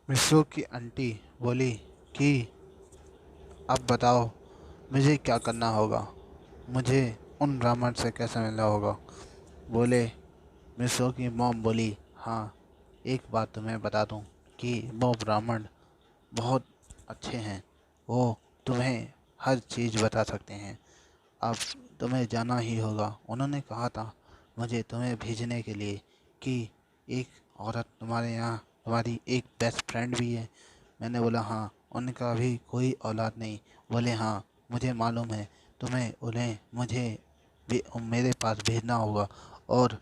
मिस्रो की आंटी बोली कि अब बताओ मुझे क्या करना होगा, मुझे उन ब्राह्मण से कैसे मिलना होगा। बोले मिस्रो की मॉम बोली, हाँ एक बात तुम्हें बता दूं कि वो ब्राह्मण बहुत अच्छे हैं, वो तुम्हें हर चीज़ बता सकते हैं। अब तुम्हें जाना ही होगा। उन्होंने कहा था मुझे तुम्हें भेजने के लिए कि एक औरत तुम्हारे यहाँ, तुम्हारी एक बेस्ट फ्रेंड भी है। मैंने बोला हाँ, उनका भी कोई औलाद नहीं। बोले हाँ मुझे मालूम है, तुम्हें उन्हें मुझे मेरे पास भेजना होगा, और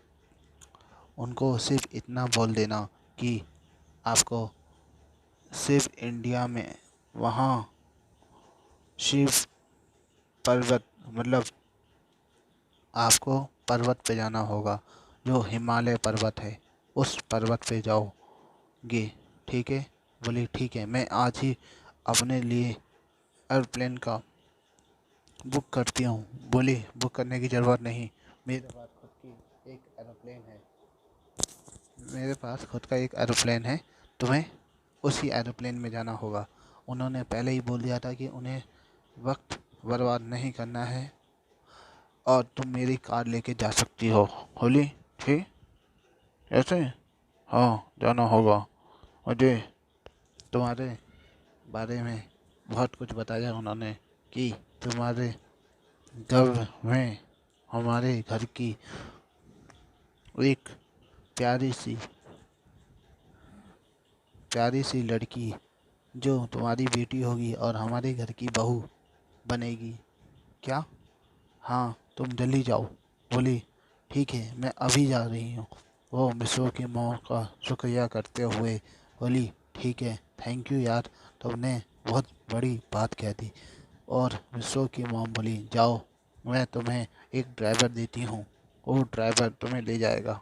उनको सिर्फ इतना बोल देना कि आपको सिर्फ इंडिया में वहाँ शिव पर्वत, मतलब आपको पर्वत पे जाना होगा, जो हिमालय पर्वत है उस पर्वत पे जाओगे, ठीक है। बोली ठीक है, मैं आज ही अपने लिए एयरप्लेन का बुक करती हूँ। बोली बुक करने की ज़रूरत नहीं, मेरे पास खुद की एक एरोप्लेन है, मेरे पास खुद का एक एरोप्लेन है, तुम्हें उसी एरोप्लेन में जाना होगा। उन्होंने पहले ही बोल दिया था कि उन्हें वक्त बर्बाद नहीं करना है, और तुम मेरी कार लेके जा सकती हो। होली ठीक ऐसे, हाँ जाना होगा। मुझे तुम्हारे बारे में बहुत कुछ बताया उन्होंने कि तुम्हारे घर में हमारे घर की एक प्यारी सी प्यारी सी लड़की जो तुम्हारी बेटी होगी और हमारे घर की बहू बनेगी। क्या? हाँ तुम जल्दी जाओ। बोली ठीक है मैं अभी जा रही हूँ। वो मिस्रों की माँ का शुक्रिया करते हुए बोली ठीक है, थैंक यू यार, तुमने बहुत बड़ी बात कह दी। और मिस्रों की माँ बोली जाओ, मैं तुम्हें एक ड्राइवर देती हूँ, वो ड्राइवर तुम्हें ले जाएगा।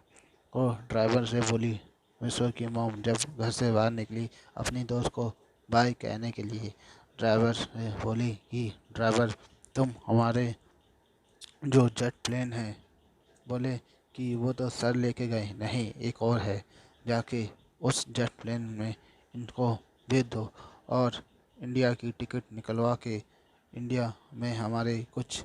वो ड्राइवर से बोली। मिस्रों की मॉम जब घर से बाहर निकली अपनी दोस्त को बाय कहने के लिए, ड्राइवर से बोली कि ड्राइवर तुम हमारे जो जेट प्लेन है, बोले कि वो तो सर लेके गए, नहीं एक और है, जाके उस जेट प्लेन में इनको भेज दो, और इंडिया की टिकट निकलवा के इंडिया में हमारे कुछ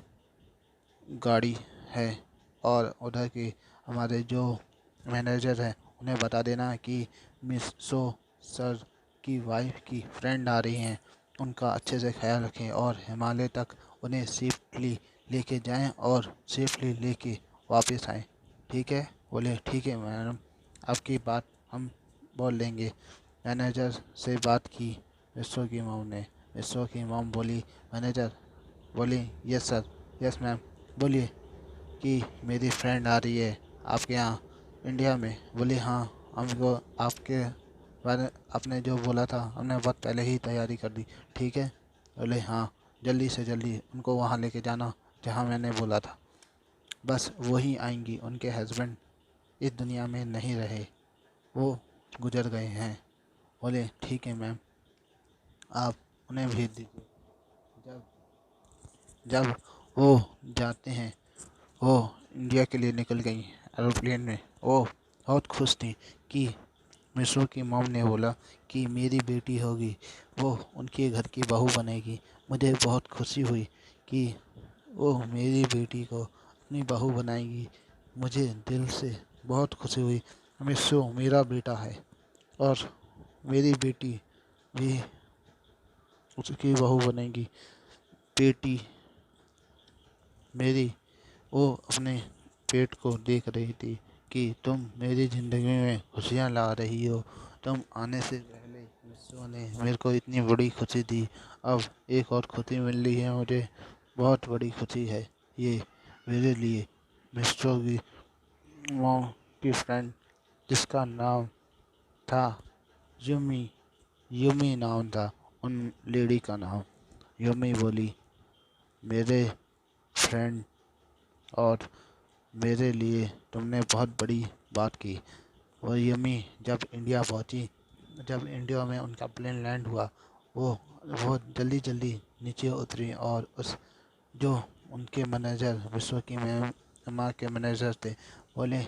गाड़ी है, और उधर के हमारे जो मैनेजर हैं उन्हें बता देना कि मिस सो सर की वाइफ की फ्रेंड आ रही हैं, उनका अच्छे से ख्याल रखें और हिमालय तक उन्हें सेफली लेके जाएं और सेफली लेके वापस आएं। ठीक है? बोले ठीक है मैडम, आपकी बात हम बोल लेंगे। मैनेजर से बात की मिस्रो की मॉम ने। मिस्रो की मॉम बोली, मैनेजर बोली यस सर, यस मैम, बोलिए कि मेरी फ्रेंड आ रही है आपके यहाँ इंडिया में। बोली हाँ, हमको आपके बारे आपने जो बोला था हमने बहुत पहले ही तैयारी कर दी, ठीक है। बोले हाँ, जल्दी से जल्दी उनको वहाँ लेके जाना जहाँ मैंने बोला था। बस वही आएंगी, उनके हस्बैंड इस दुनिया में नहीं रहे, वो गुजर गए हैं। बोले ठीक है मैम, आप उन्हें भेज दीजिए। जब जब वो जाते हैं, वो इंडिया के लिए निकल गई एरोप्लेन में। वो बहुत खुश थी कि मिस्रो की मॉम ने बोला कि मेरी बेटी होगी, वो उनके घर की बहू बनेगी। मुझे बहुत खुशी हुई कि वो मेरी बेटी को अपनी बहू बनाएगी। मुझे दिल से बहुत खुशी हुई। मिस्रो मेरा बेटा है, और मेरी बेटी भी उसकी बहू बनेगी। बेटी मेरी वो अपने पेट को देख रही थी कि तुम मेरी ज़िंदगी में खुशियाँ ला रही हो। तुम आने से पहले मिस्रो ने मेरे को इतनी बड़ी खुशी दी, अब एक और खुशी मिल रही है मुझे, बहुत बड़ी खुशी है ये मेरे लिए। मिस्रो की मॉम की फ्रेंड, जिसका नाम था युमी, युमी नाम था उन लेडी का नाम। युमी बोली मेरे फ्रेंड और मेरे लिए तुमने बहुत बड़ी बात की। और यमी जब इंडिया पहुंची, जब इंडिया में उनका प्लेन लैंड हुआ, वो बहुत जल्दी जल्दी नीचे उतरी, और उस जो उनके मैनेजर, विश्व की मैम माँ के मैनेजर थे, बोले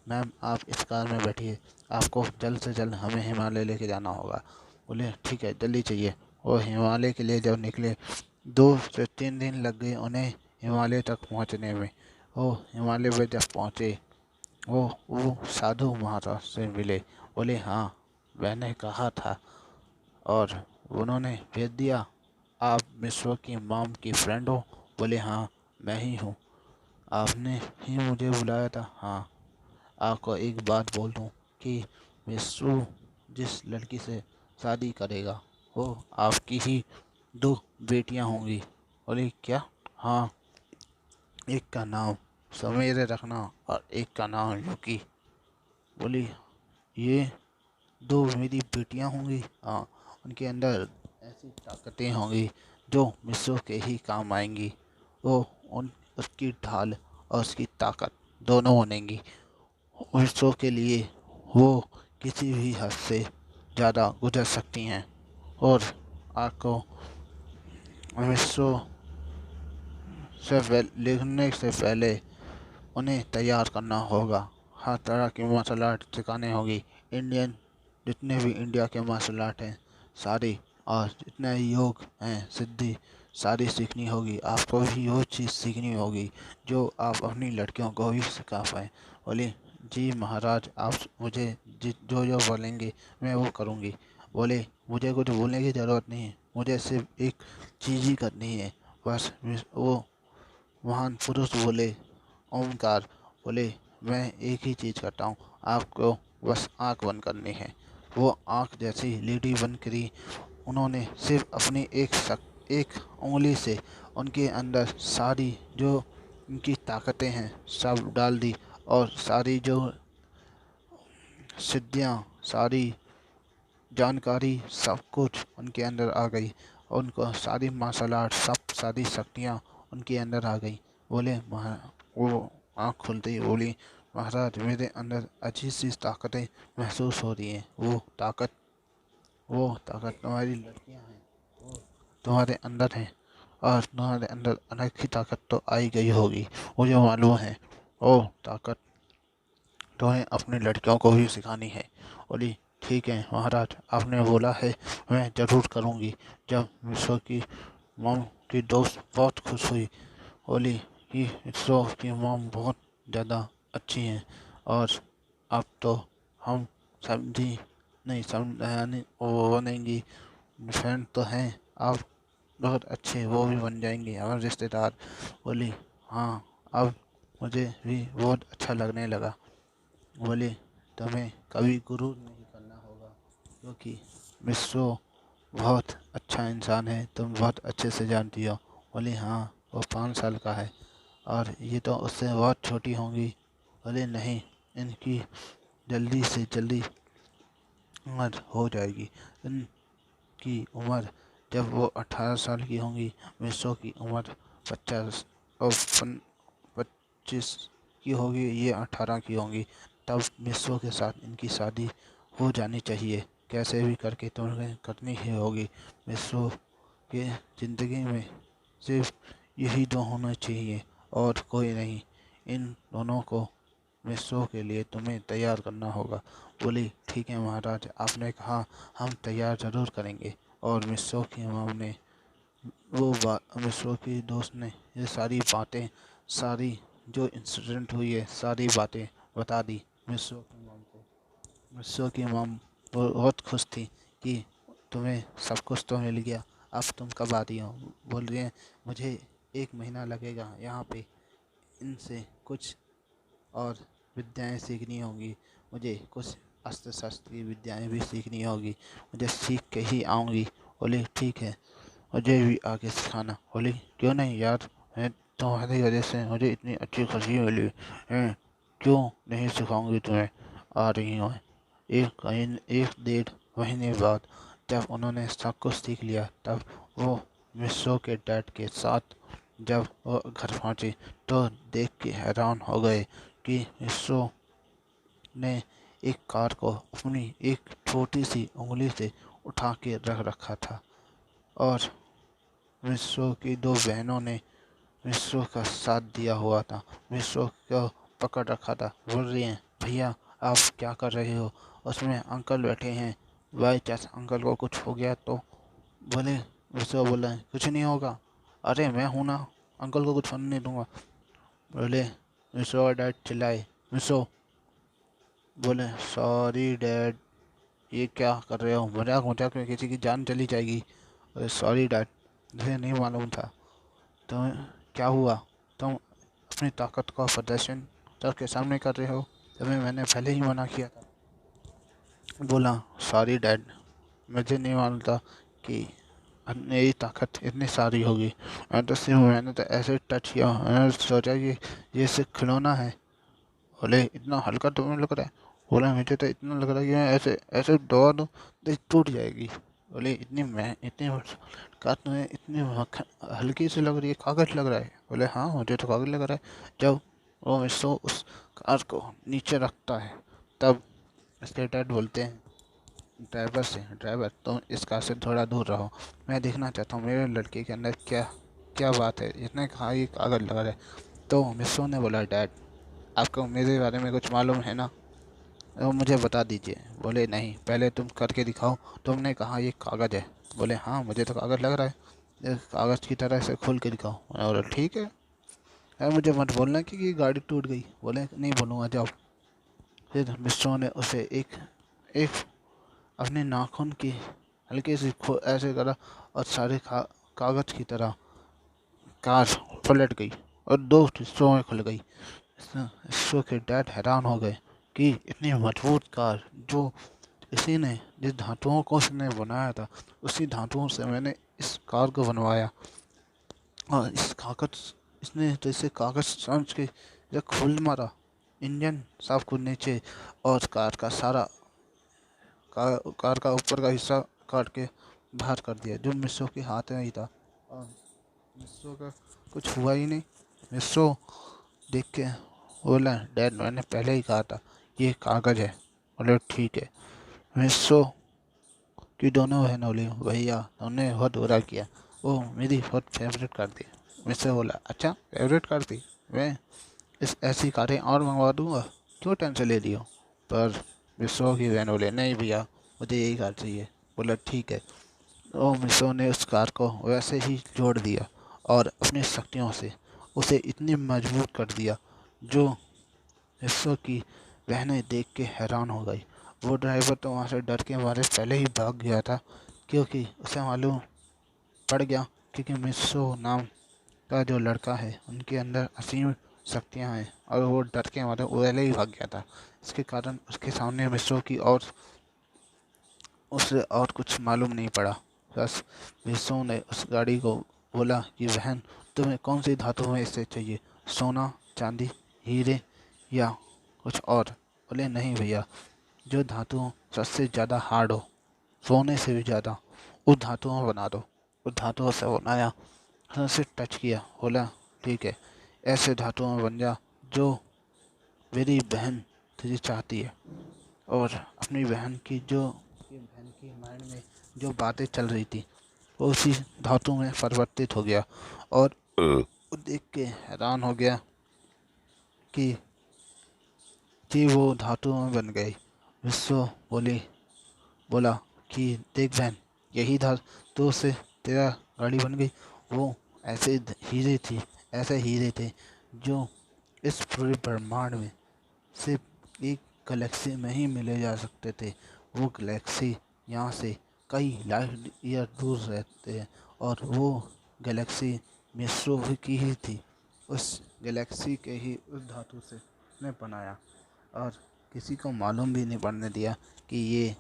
मैम आप इस कार में बैठिए, आपको जल्द से जल्द हमें हिमालय लेके जाना होगा। बोले ठीक है जल्दी चाहिए। वो हिमालय के लिए जब निकले 2 से 3 दिन लग गए उन्हें हिमालय तक पहुंचने में। वो हिमालय पे जब पहुंचे वो साधु महाराज से मिले। बोले हाँ मैंने कहा था और उन्होंने भेज दिया। आप मिश्रा की मॉम की फ्रेंड हो? बोले हाँ मैं ही हूँ। आपने ही मुझे बुलाया था? हाँ। आपको एक बात बोल दूँ कि मिश्रू जिस लड़की से शादी करेगा वो आपकी ही 2 बेटियां होंगी। बोले क्या? हाँ, एक का नाम समीर रखना और एक का नाम युकी। बोली ये 2 मेरी बेटियां होंगी? हाँ, उनके अंदर ऐसी ताकतें होंगी जो मिस्रों के ही काम आएंगी। वो उन उसकी ढाल और उसकी ताकत दोनों बनेंगी। मिस्रों के लिए वो किसी भी हद से ज़्यादा गुजर सकती हैं। और आपको मिस्रों लिखने से पहले उन्हें तैयार करना होगा। हर तरह की मार्शल आर्ट सिखानी होगी। इंडियन जितने भी इंडिया के मार्शल आर्ट हैं सारी, और जितने योग हैं सिद्धि सारी सीखनी होगी। आपको भी वो चीज़ सीखनी होगी जो आप अपनी लड़कियों को भी सिखा पाएँ। बोले जी महाराज आप मुझे जो जो बोलेंगे मैं वो करूँगी। बोले मुझे कुछ बोलने की ज़रूरत नहीं है, मुझे सिर्फ एक चीज़ ही करनी है बस। वो महान पुरुष बोले ओमकार। बोले मैं एक ही चीज़ करता हूँ, आपको बस आँख बंद करनी है। वो आँख जैसी लेडी बंद करी। उन्होंने सिर्फ अपनी एक उंगली से उनके अंदर सारी जो उनकी ताकतें हैं सब डाल दी। और सारी जो सिद्धियाँ सारी जानकारी सब कुछ उनके अंदर आ गई। उनको सारी मार्शल आर्ट सब सारी शक्तियाँ उनके अंदर आ गई। बोले वो आँख खुलते ही बोली महाराज मेरे अंदर अजीब सी ताकतें महसूस हो रही हैं। वो ताकत तुम्हारी लड़कियाँ हैं, वो तुम्हारे अंदर हैं। और तुम्हारे अंदर अनोखी ताकत तो आई गई होगी मुझे मालूम है। वो ताकत तुम्हें अपनी लड़कियों को भी सिखानी है। बोली ठीक है महाराज आपने बोला है मैं ज़रूर करूँगी। जब विश्व की मॉम की दोस्त बहुत खुश हुई। बोली कि विश्व की मॉम बहुत ज़्यादा अच्छी हैं और अब तो हम समझी नहीं समझ वो बनेंगी, फ्रेंड तो हैं आप बहुत अच्छे वो भी बन जाएंगे हमारे रिश्तेदार। बोली हाँ अब मुझे भी बहुत अच्छा लगने लगा। बोले तुम्हें कभी गुरु नहीं करना होगा क्योंकि मिश्रो बहुत अच्छा इंसान है, तुम बहुत अच्छे से जानती हो। बोले हाँ वो 5 साल का है और ये तो उससे बहुत छोटी होंगी। बोले नहीं इनकी जल्दी से जल्दी उम्र हो जाएगी। इनकी उम्र जब वो 18 साल की होंगी, मिश्रो की उम्र 50 और 25 की होगी, ये 18 की होंगी। तब मिश्रो के साथ इनकी शादी हो जानी चाहिए। कैसे भी करके तुम्हें करनी ही होगी। मिश्रो के ज़िंदगी में सिर्फ यही दो होना चाहिए और कोई नहीं। इन दोनों को मिश्रो के लिए तुम्हें तैयार करना होगा। बोली ठीक है महाराज आपने कहा हम तैयार ज़रूर करेंगे। और मिश्रो की माँ ने मिश्रो की दोस्त ने ये सारी बातें सारी जो इंसिडेंट हुई है सारी बातें बता दी मिश्रो की माँ को। मिश्रो की माँ बहुत खुश थी कि तुम्हें सब कुछ तो मिल गया, अब तुम कब आ रही हो? बोल रही हैं मुझे 1 महीना लगेगा यहाँ पे, इनसे कुछ और विद्याएं सीखनी होंगी। मुझे कुछ अस्त्र शस्त्र की विद्याएं भी सीखनी होगी, मुझे सीख के ही आऊँगी। बोले ठीक है मुझे भी आगे सिखाना। बोली क्यों नहीं यार, मैं तुम्हारी वजह से मुझे इतनी अच्छी खुशी मिली है, क्यों नहीं सिखाऊंगी तुम्हें। आ रही हूँ। 1 डेढ़ महीने बाद जब उन्होंने सब कुछ सीख लिया तब वो मिश्रो के डैड के साथ जब वो घर पहुँचे तो देख के हैरान हो गए कि मिश्रो ने एक कार को अपनी एक छोटी सी उंगली से उठा के रख रखा था। और मिश्रो की 2 बहनों ने मिश्रो का साथ दिया हुआ था, मिश्रो को पकड़ रखा था। बोल रही हैं भैया आप क्या कर रहे हो? उसमें अंकल बैठे हैं बाई चांस अंकल को कुछ हो गया तो? बोले मिसो बोला कुछ नहीं होगा, अरे मैं हूं ना, अंकल को कुछ होने नहीं दूंगा। बोले मिसो और डैड चिल्लाए। मिसो बोले सॉरी डैड, ये क्या कर रहे हो, मजाक मजाक में किसी की जान चली जाएगी। अरे सॉरी डैड, मुझे नहीं मालूम था। तो क्या हुआ, तुम अपनी ताकत का प्रदर्शन सबके सामने कर रहे हो, तुम्हें मैंने पहले ही मना किया था। बोला सॉरी डैड, मुझे नहीं मालूम था कि मेरी ताकत इतनी सारी होगी। मैंने तो ऐसे टच किया, मैंने सोचा कि ये सिर्फ खिलौना है। बोले इतना हल्का तुम्हें लग रहा है? बोला मुझे तो इतना लग रहा है कि मैं ऐसे ऐसे दौड़ दूँ तो ये टूट जाएगी। बोले इतनी कार तुम्हें इतनी हल्की सी लग रही है, कागज लग रहा है? बोले हाँ मुझे तो कागज लग रहा है। जब वो मिस्सो उस कार को नीचे रखता है तब इसके डैड बोलते हैं ड्राइवर से, ड्राइवर तुम इस कार से थोड़ा दूर रहो, मैं देखना चाहता हूँ मेरे लड़के के अंदर क्या क्या बात है, इसने कहा ये कागज लगा रहा है। तो मिस्सो ने बोला डैड आपको मेरे बारे में कुछ मालूम है ना, वो मुझे बता दीजिए। बोले नहीं, पहले तुम करके दिखाओ, तुमने कहा ये कागज़ है। बोले हाँ मुझे तो कागज़ लग रहा है, ये कागज़ की तरह से खोल के दिखाओ। मैंने बोला ठीक है, यार मुझे मत बोलना कि ये गाड़ी टूट गई। बोले नहीं बोलूँगा जाओ। फिर मिस्रों ने उसे एक एक अपने नाखून की हल्के से ऐसे करा और सारे कागज़ की तरह कार पलट गई और दो हिस्सों में खुल गई। हिस्सों के डैड हैरान हो गए कि इतनी मजबूत कार, जो इसी ने जिस धातुओं को उसने बनाया था उसी धातुओं से मैंने इस कार को बनवाया, और इस कागज इसने तो इसे कागज समझ के जब खोल मारा, इंजन साफ कुछ नीचे और कार का ऊपर का हिस्सा काट के बाहर कर दिया जो मिस्सो के हाथ में ही था। और मिस्सो का कुछ हुआ ही नहीं। मिस्सो देख के बोला डैड मैंने पहले ही कहा था ये कागज़ है। बोले ठीक है। मिस्सो कि दोनों बहनों बोली भैया तुमने बहुत बुरा किया, वो मेरी बहुत फेवरेट कर दी। मुझसे बोला अच्छा फेवरेट कर दी, मैं इस ऐसी कारें और मंगवा दूंगा, क्यों टेंशन ले रही हो? पर मिसो की बहन बोले नहीं भैया मुझे यही कार चाहिए। बोला ठीक है। तो मिसो ने उस कार को वैसे ही जोड़ दिया और अपनी शक्तियों से उसे इतनी मजबूत कर दिया जो मिसो की बहनें देख के हैरान हो गई। वो ड्राइवर तो वहाँ से डर के मारे पहले ही भाग गया था, क्योंकि उसे मालूम पड़ गया क्योंकि मिस्सो नाम का जो लड़का है उनके अंदर असीम शक्तियाँ हैं, और वो डर के मारे पहले ही भाग गया था। इसके कारण उसके सामने मिस्सो की और उसे और कुछ मालूम नहीं पड़ा। बस मिस्सो ने उस गाड़ी को बोला कि बहन तुम्हें कौन सी धातु में इससे चाहिए, सोना चांदी हीरे या कुछ और? बोले नहीं भैया, जो धातु सबसे ज़्यादा हार्ड हो, सोने से भी ज़्यादा, उस धातुओं में बना दो। उस धातुओं से बनाया, उसे टच किया, बोला ठीक है, ऐसे धातुओं में बन जा जो मेरी बहन तुझे चाहती है। और अपनी बहन की माइंड में जो बातें चल रही थी वो उसी धातु में परिवर्तित हो गया, और वो देख के हैरान हो गया कि वो धातु में बन गई। विश्व बोला कि देख बहन, यही धातु से तेरा गाड़ी बन गई। वो ऐसे हीरे थे जो इस पूरे ब्रह्मांड में सिर्फ एक गैलेक्सी में ही मिले जा सकते थे। वो गैलेक्सी यहाँ से कई लाइट ईयर दूर रहते हैं, और वो गैलेक्सी मिस्रो की ही थी। उस गैलेक्सी के ही उस धातु से ने बनाया, और किसी को मालूम भी नहीं पड़ने दिया कि ये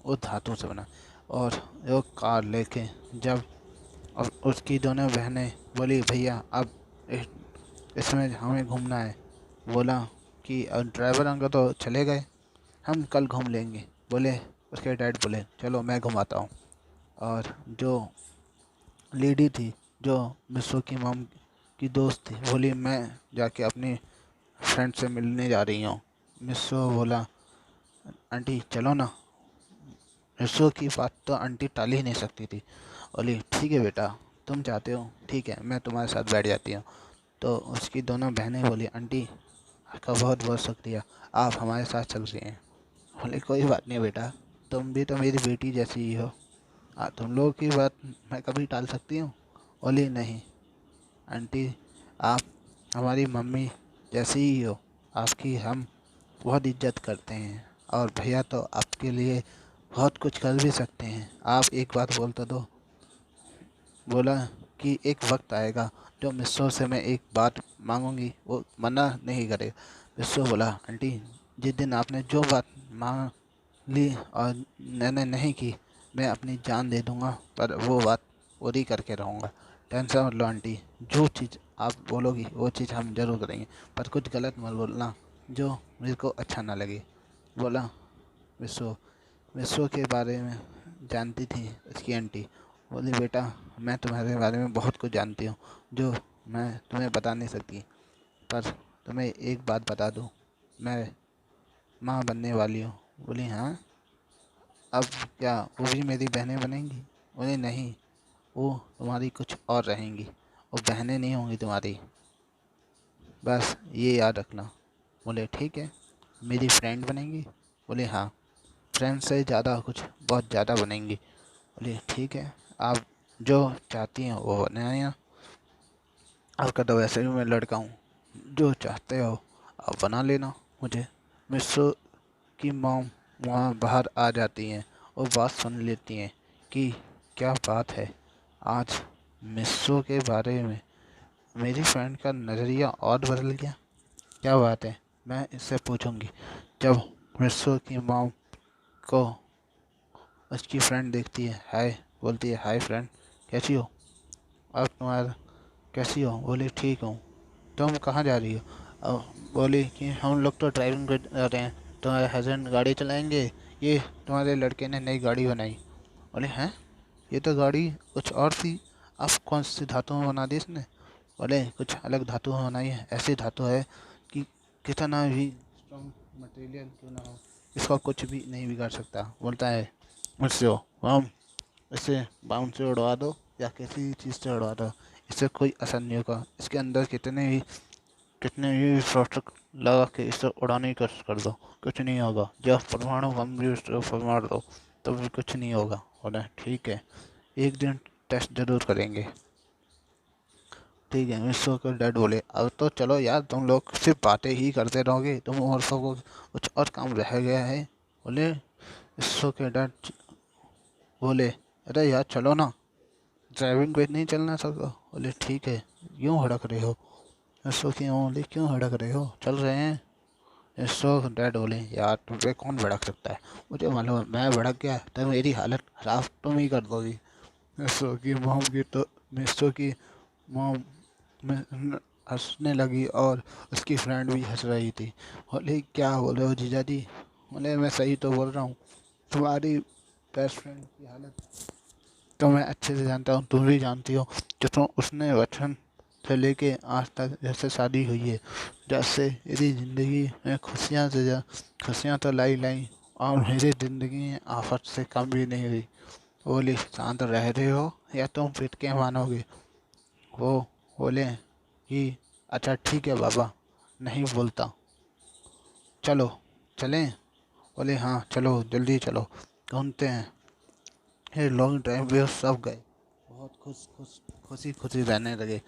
वो धातु से बना। और वो कार लेके जब अब उसकी दोनों बहनें बोली भैया अब इसमें हमें घूमना है। बोला कि ड्राइवर अंकल तो चले गए, हम कल घूम लेंगे। बोले उसके डैड बोले चलो मैं घुमाता हूँ। और जो लेडी थी जो मिस्सो की मम की दोस्त थी बोली मैं जाके अपनी फ्रेंड से मिलने जा रही हूँ। मिस्सो बोला आंटी चलो ना। मिस्सो की बात तो आंटी टाल ही नहीं सकती थी। बोली ठीक है बेटा, तुम चाहते हो ठीक है, मैं तुम्हारे साथ बैठ जाती हूँ। तो उसकी दोनों बहनें बोली आंटी आपका बहुत बहुत शुक्रिया, आप हमारे साथ चल रही हैं। बोले कोई बात नहीं बेटा, तुम भी तो मेरी बेटी जैसी ही हो। तुम लोगों की बात मैं कभी टाल सकती हूँ? बोली नहीं आंटी, आप हमारी मम्मी जैसी ही हो। आपकी हम बहुत इज्जत करते हैं और भैया तो आपके लिए बहुत कुछ कर भी सकते हैं। आप एक बात बोल तो दो। बोला कि एक वक्त आएगा जो मिस्सो से मैं एक बात मांगूंगी, वो मना नहीं करेगा। मिस्सो बोला आंटी, जिस दिन आपने जो बात मांग ली और मैंने नहीं की, मैं अपनी जान दे दूंगा, पर वो बात पूरी करके रहूँगा। टेंशन मत लो आंटी, जो चीज़ आप बोलोगी वो चीज़ हम ज़रूर करेंगे, पर कुछ गलत मत बोलना जो मेरे को अच्छा ना लगे। बोला विश्व। विश्व के बारे में जानती थी उसकी आंटी। बोली बेटा, मैं तुम्हारे बारे में बहुत कुछ जानती हूँ जो मैं तुम्हें बता नहीं सकती, पर तुम्हें एक बात बता दूँ, मैं माँ बनने वाली हूँ। बोली हाँ, अब क्या वो भी मेरी बहनें बनेंगी? बोले नहीं, वो तुम्हारी कुछ और रहेंगी, वो बहनें नहीं होंगी तुम्हारी, बस ये याद रखना। बोले ठीक है, मेरी फ्रेंड बनेंगी? बोले हाँ, फ्रेंड से ज़्यादा कुछ बहुत ज़्यादा बनेंगी। बोले ठीक है, आप जो चाहती हैं वो बनाया। आपका तो वैसे भी मैं लड़का हूँ, जो चाहते हो आप बना लेना मुझे। मिस्सो की मॉम वहाँ बाहर आ जाती हैं और बात सुन लेती हैं कि क्या बात है, आज मिस्सो के बारे में मेरी फ्रेंड का नज़रिया और बदल गया। क्या बात है, मैं इससे पूछूंगी। जब मिस्सो की मॉम को उसकी फ्रेंड देखती है, हाय बोलती है, हाय फ्रेंड, कैसी हो? अब तुम्हारा कैसी हो? बोली ठीक हूँ। तुम कहाँ जा रही हो? अब बोली कि हम लोग तो ड्राइविंग कर रहे हैं, तुम्हारे हस्बैंड गाड़ी चलाएंगे, ये तुम्हारे लड़के ने नई गाड़ी बनाई। बोले हैं, ये तो गाड़ी कुछ और थी, अब कौन सी धातु में बना दी इसने? बोले कुछ अलग धातु में बनाई है, ऐसी धातु है कि कितना भी स्ट्रॉन्ग मटेरियल क्यों ना हो, इसका कुछ भी नहीं बिगाड़ सकता। बोलता है मुझसे हो, हम इसे बाउंड से उड़वा दो या किसी चीज़ से उड़वा दो, इससे कोई असर नहीं होगा। इसके अंदर कितने भी शॉर्ट लगा के इसे उड़ाने की कोशिश कर दो, कुछ नहीं होगा। जब परमाणु बम भी उस पर मार दो तो भी कुछ नहीं होगा। बोले ठीक है, एक दिन टेस्ट जरूर करेंगे। ठीक है, मिस्टर के डैड बोले अब तो चलो यार, तुम लोग सिर्फ बातें ही करते रहोगे, तुम और सबको कुछ और काम रह गया है। बोले मिस्टर के डैड बोले अरे यार चलो ना, ड्राइविंग पे नहीं चलना सबको? बोले ठीक है, क्यों हड़क रहे हो? मिस्टर की बोले क्यों हड़क रहे हो, चल रहे हैं। मिस्टर डैड बोले यार तुम पे कौन भड़क सकता है, मुझे मालूम है, मैं भड़क गया तो मेरी हालत खराब तुम ही कर दोगी। मिस्टर की मॉम की तो मिस्टर की मॉम में हंसने लगी और उसकी फ्रेंड भी हंस रही थी। बोले क्या बोल रहे हो जीजा जी? बोले मैं सही तो बोल रहा हूँ, तुम्हारी बेस्ट फ्रेंड की हालत तो मैं अच्छे से जानता हूँ, तुम भी जानती हो। जो तुम उसने बचपन से लेके आज तक जैसे शादी हुई है, जैसे मेरी ज़िंदगी में खुशियाँ तो लाई लाई और मेरी ज़िंदगी में आफत से कम भी नहीं हुई। बोले शांत रह रहे हो या तुम पिट के मानोगे? वो बोले कि अच्छा ठीक है बाबा, नहीं बोलता, चलो चलें? बोले हाँ चलो, जल्दी चलो, घूमते हैं। ये लॉन्ग ड्राइव पे सब गए, बहुत खुशी खुशी रहने लगे।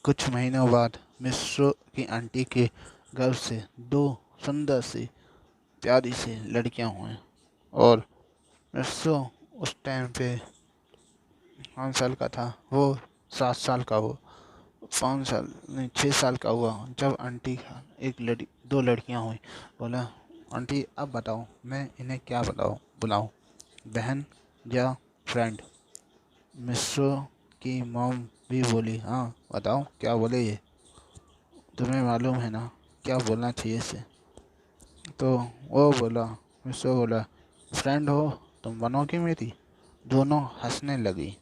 कुछ महीनों बाद मिस्र की आंटी के घर से दो सुंदर सी प्यारी सी लड़कियां हुई और मिस्र उस टाइम पे 5 साल का था, वो 7 साल का हो, 5 साल नहीं 6 साल का हुआ जब आंटी का एक लड़की दो लड़कियां हुई। बोला आंटी अब बताओ मैं इन्हें क्या बुलाऊं, बहन या फ्रेंड? मिस्रो की मॉम भी बोली हाँ बताओ क्या बोले ये, तुम्हें मालूम है ना क्या बोलना चाहिए इसे? तो वो बोला मिस्रो बोला फ्रेंड हो तुम बनोगी मेरी? दोनों हंसने लगी,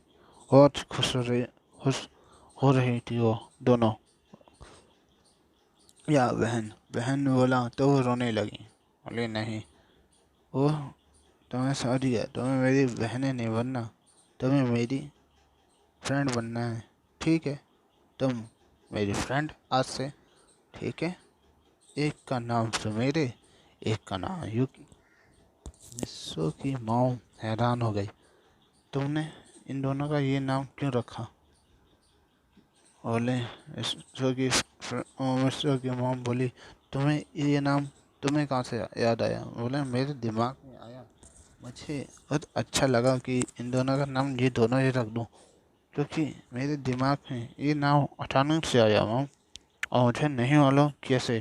बहुत खुश हो रही थी वो दोनों। या बहन बहन बोला तो वो रोने लगी। बोले नहीं, वो तुम्हें सॉरी है, तुम्हें मेरी बहनें नहीं बनना, तुम्हें मेरी फ्रेंड बनना है। ठीक है, तुम मेरी फ्रेंड आज से, ठीक है? एक का नाम सुमेरे, एक का नाम युकी। मिस्सो की मॉम हैरान हो गई। तुमने इन दोनों का ये नाम क्यों रखा? बोले मिस्सो की मॉम बोली, तुम्हें ये नाम तुम्हें कहाँ से याद आया? बोले, मेरे दिमाग में आया। मुझे बहुत अच्छा लगा कि इन दोनों का नाम ये दोनों ही रख दूँ, क्योंकि मेरे दिमाग में ये नाम अचानक से आया मॉम, और मुझे नहीं मालूम कैसे।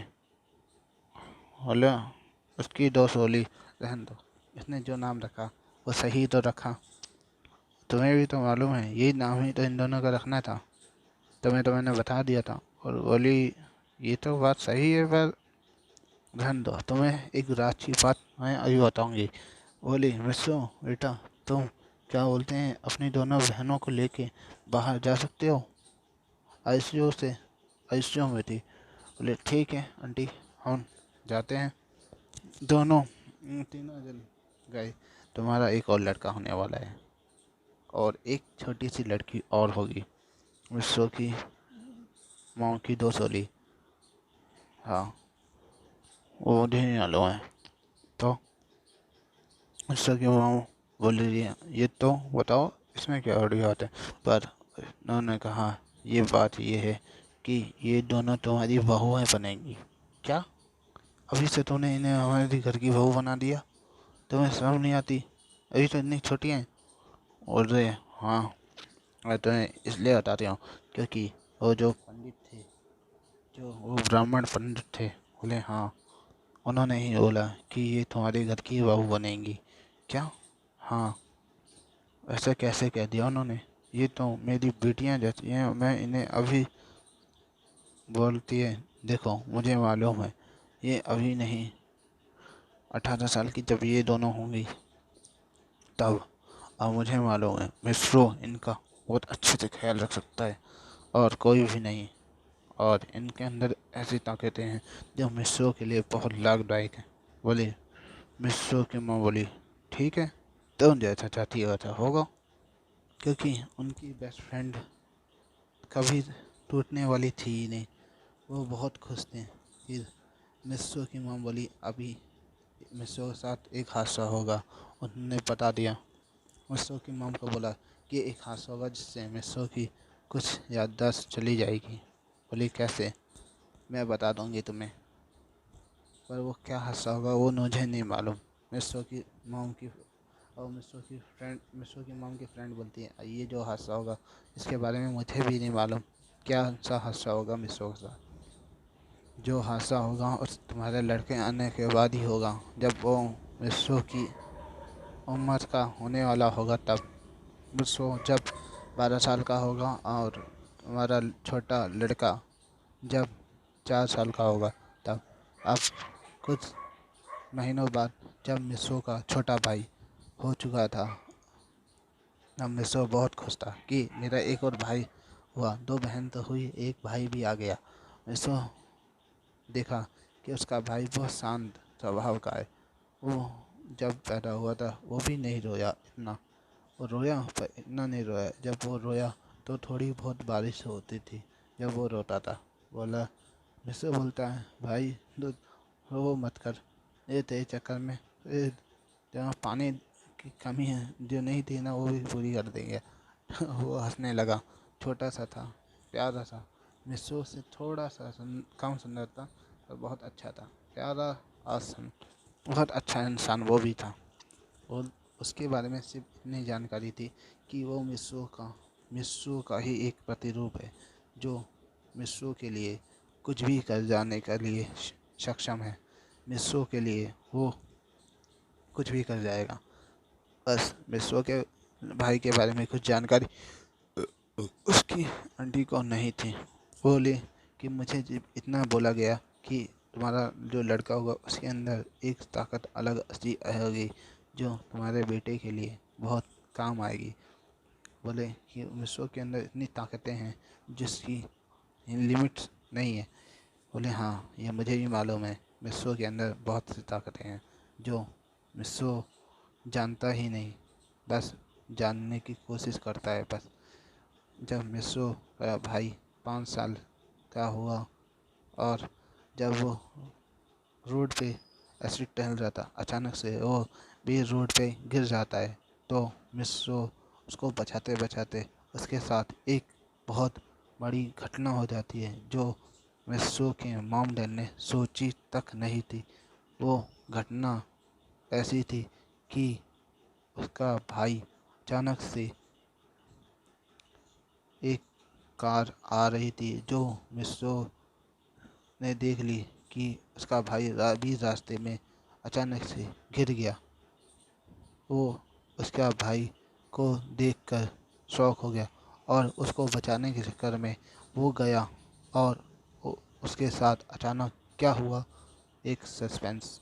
बोले, उसकी दोस्त बोली, रहने दो, इसने जो नाम रखा वो सही तो रखा। तुम्हें भी तो मालूम है यही नाम ही तो इन दोनों का रखना था, तुम्हें तो मैंने बता दिया था। और बोली, ये तो बात सही है, पर रहने दो, तुम्हें एक राज की बात मैं अभी बताऊंगी। बोली, मिस्सो बेटा, तुम क्या बोलते हैं अपनी दोनों बहनों को लेके बाहर जा सकते हो? आईसीयू से आईसीयू में थी। बोले, ठीक है आंटी, हम जाते हैं। दोनों तीनों जन गए। तुम्हारा एक और लड़का होने वाला है, और एक छोटी सी लड़की और होगी। मिस्सो की माँ की दो सोली। हाँ, वो मुझे नहीं मालूम है। तो मिस्सो की माँ बोल रही है, ये तो बताओ इसमें क्या बड़ी बात है? पर उन्होंने कहा, ये बात ये है कि ये दोनों तुम्हारी बहुएं बनेंगी। क्या? अभी से तूने इन्हें हमारे घर की बहू बना दिया? तुम्हें शर्म नहीं आती? अभी तो इतनी छोटी हैं। बोल रहे, हाँ, मैं तुम्हें इसलिए बताती हूँ क्योंकि वो जो पंडित थे, जो वो ब्राह्मण पंडित थे, बोले हाँ, उन्होंने ही बोला कि ये तुम्हारे घर की बहू बनेंगी। क्या? हाँ। ऐसा कैसे कह दिया उन्होंने? ये तो मेरी बेटियां जैसी हैं, मैं इन्हें अभी। बोलती है, देखो मुझे मालूम है ये अभी नहीं, 18 साल की जब ये दोनों होंगी तब। अब मुझे मालूम है मिस्रो इनका बहुत अच्छे से ख्याल रख सकता है, और कोई भी नहीं। और इनके अंदर ऐसी ताकतें हैं जो मिस्रो के लिए बहुत लाभदायक हैं। बोली, मिस्रो की माँ बोली, ठीक है, तुम जैसा चाहती हो वैसा होगा। क्योंकि उनकी बेस्ट फ्रेंड कभी टूटने वाली थी ही नहीं, वो बहुत खुश थे। फिर मिस्रो की माँ बोली, अभी मिस्रो के साथ एक हादसा होगा। उन्होंने बता दिया। मिस्रो की माँ को बोला कि एक हादसा होगा जिससे मिस्रो की कुछ याददाश्त चली जाएगी। बोली, कैसे? मैं बता दूंगी तुम्हें, पर वो क्या हादसा होगा वो मुझे नहीं मालूम। मिस्रो की मॉम की और मिस्रो की मॉम की फ्रेंड बोलती है, ये जो हादसा होगा इसके बारे में मुझे भी नहीं मालूम। क्या सा हादसा होगा मिस्रो के साथ? जो हादसा होगा उस तुम्हारे लड़के आने के बाद ही होगा, जब वो मिस्रो की उम्र का होने वाला होगा तब। मिस्रो जब 12 साल का होगा, और तुम्हारा छोटा लड़का जब 4 साल का होगा तब। अब कुछ महीनों बाद जब मिस्रो का छोटा भाई हो चुका था, तब मिस्रो बहुत खुश था कि मेरा एक और भाई हुआ। 2 बहन तो हुई, एक भाई भी आ गया। मिस्रो देखा कि उसका भाई बहुत शांत स्वभाव का है। वो जब पैदा हुआ था वो भी नहीं रोया इतना। वो रोया पर इतना नहीं रोया। जब वो रोया तो थोड़ी बहुत बारिश होती थी जब वो रोता था। बोला, मुझसे बोलता है, भाई दो रो मत कर, ये तेरे चक्कर में ये जहाँ पानी की कमी है जो नहीं थी ना वो भी पूरी कर देंगे। वो हंसने लगा। छोटा सा था, प्यारा सा, मिस्सो से थोड़ा सा कम सुंदर था, पर बहुत अच्छा था, प्यारा आसन, बहुत अच्छा इंसान वो भी था। और उसके बारे में सिर्फ इतनी जानकारी थी कि वो मिस्सो का ही एक प्रतिरूप है, जो मिस्सो के लिए कुछ भी कर जाने के लिए सक्षम है। मिस्सो के लिए वो कुछ भी कर जाएगा। बस मिस्सो के भाई के बारे में कुछ जानकारी उसकी आंटी को नहीं थी। बोले कि मुझे इतना बोला गया कि तुम्हारा जो लड़का होगा उसके अंदर एक ताकत अलग सी आएगी जो तुम्हारे बेटे के लिए बहुत काम आएगी। बोले कि मिस्रो के अंदर इतनी ताकतें हैं जिसकी लिमिट्स नहीं है। बोले, हाँ, ये मुझे भी मालूम है, मिस्रो के अंदर बहुत सी ताकतें हैं जो मिस्रो जानता ही नहीं, बस जानने की कोशिश करता है बस। जब मिस्रो का भाई 5 साल का हुआ, और जब वो रोड पे ऐसे टहल रहा था, अचानक से वो भी रोड पे गिर जाता है। तो मिस सो उसको बचाते बचाते उसके साथ एक बहुत बड़ी घटना हो जाती है जो मिस सो के मॉम डैड ने सोची तक नहीं थी। वो घटना ऐसी थी कि उसका भाई अचानक से एक कार आ रही थी जो मिस्रो ने देख ली कि उसका भाई बीच रास्ते में अचानक से गिर गया। वो उसका भाई को देखकर शॉक हो गया और उसको बचाने के चक्कर में वो गया और उसके साथ अचानक क्या हुआ, एक सस्पेंस।